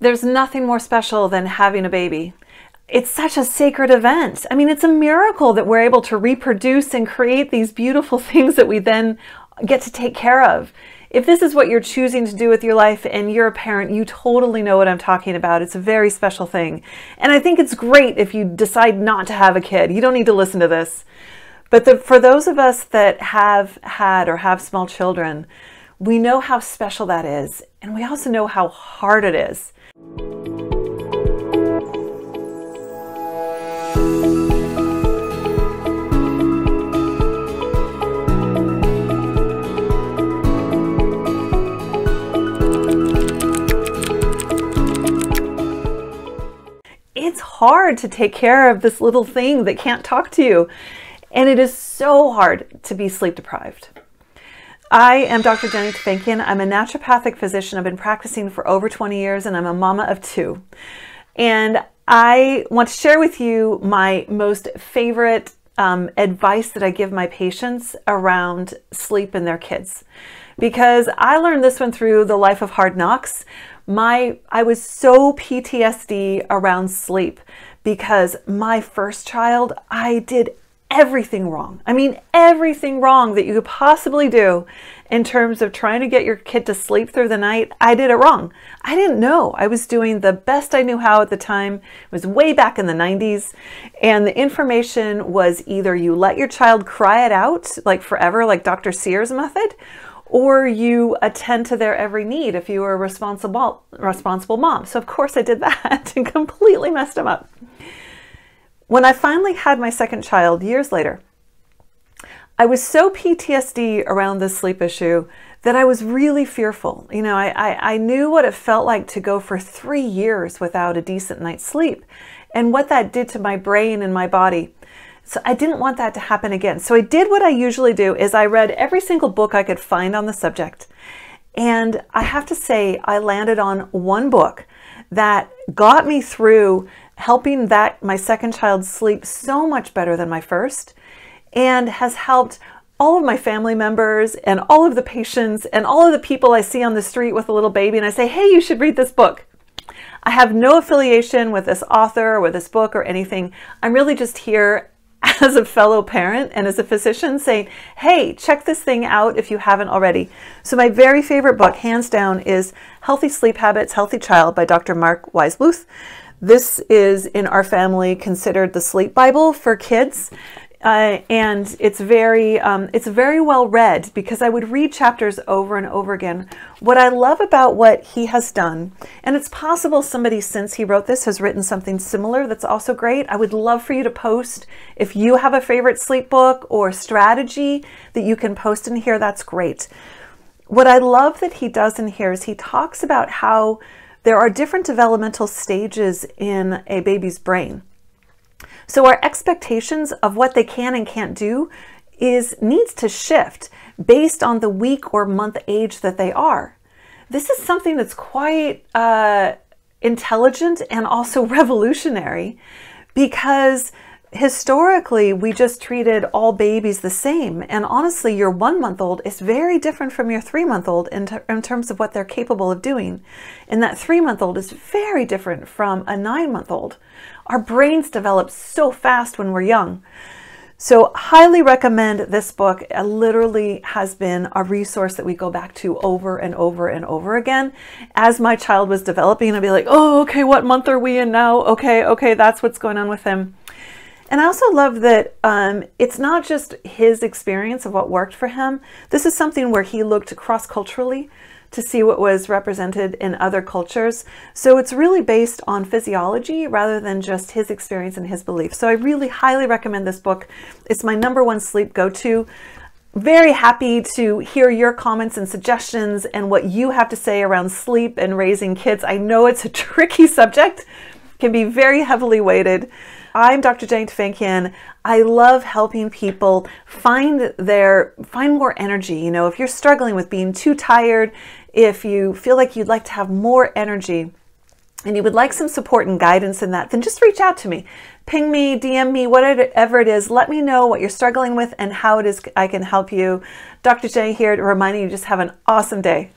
There's nothing more special than having a baby. It's such a sacred event. I mean, it's a miracle that we're able to reproduce and create these beautiful things that we then get to take care of. If this is what you're choosing to do with your life and you're a parent, you totally know what I'm talking about. It's a very special thing. And I think it's great if you decide not to have a kid. You don't need to listen to this. But for those of us that have had or have small children, we know how special that is. And we also know how hard it is. It's hard to take care of this little thing that can't talk to you. And it is so hard to be sleep deprived. I am Dr. Jenny Tafankian. I'm a naturopathic physician. I've been practicing for over 20 years and I'm a mama of 2. And I want to share with you my most favorite advice that I give my patients around sleep and their kids. Because I learned this one through the life of hard knocks. I was so PTSD around sleep because my first child, I did everything wrong. I mean, everything wrong that you could possibly do in terms of trying to get your kid to sleep through the night. I did it wrong. I didn't know. I was doing the best I knew how at the time. It was way back in the 90s. And the information was either you let your child cry it out like forever, like Dr. Sears' method, or you attend to their every need if you were a responsible mom. So of course I did that and completely messed them up. When I finally had my second child years later, I was so PTSD around this sleep issue that I was really fearful. You know, I knew what it felt like to go for 3 years without a decent night's sleep and what that did to my brain and my body. So I didn't want that to happen again. So I did what I usually do is I read every single book I could find on the subject. And I have to say I landed on one book that got me through helping my second child sleep so much better than my first, and has helped all of my family members and all of the patients and all of the people I see on the street with a little baby. And I say, hey, you should read this book. I have no affiliation with this author or with this book or anything. I'm really just here as a fellow parent and as a physician saying, hey, check this thing out if you haven't already. So my very favorite book, hands down, is Healthy Sleep Habits, Healthy Child by Dr. Mark Weisbluth. This is in our family considered the sleep Bible for kids. And it's very well read because I would read chapters over and over again. What I love about what he has done, and it's possible somebody since he wrote this has written something similar that's also great. I would love for you to post if you have a favorite sleep book or strategy that you can post in here. That's great. What I love that he does in here is he talks about how there are different developmental stages in a baby's brain. So our expectations of what they can and can't do needs to shift based on the week or month age that they are. This is something that's quite intelligent and also revolutionary, because historically we just treated all babies the same. And honestly, your 1-month-old is very different from your 3-month-old in terms of what they're capable of doing. And that 3-month-old is very different from a 9-month-old. Our brains develop so fast when we're young. So highly recommend this book. It literally has been a resource that we go back to over and over and over again. As my child was developing, I'd be like, oh, okay, what month are we in now? Okay, that's what's going on with him. And I also love that it's not just his experience of what worked for him. This is something where he looked cross-culturally to see what was represented in other cultures. So it's really based on physiology rather than just his experience and his beliefs. So I really highly recommend this book. It's my #1 sleep go-to. Very happy to hear your comments and suggestions and what you have to say around sleep and raising kids. I know it's a tricky subject, can be very heavily weighted. I'm Dr. Jenny Tafankian. I love helping people find more energy. You know, if you're struggling with being too tired, if you feel like you'd like to have more energy and you would like some support and guidance in that, then just reach out to me. Ping me, DM me, whatever it is. Let me know what you're struggling with and how it is I can help you. Dr. Jenny here to remind you, just have an awesome day.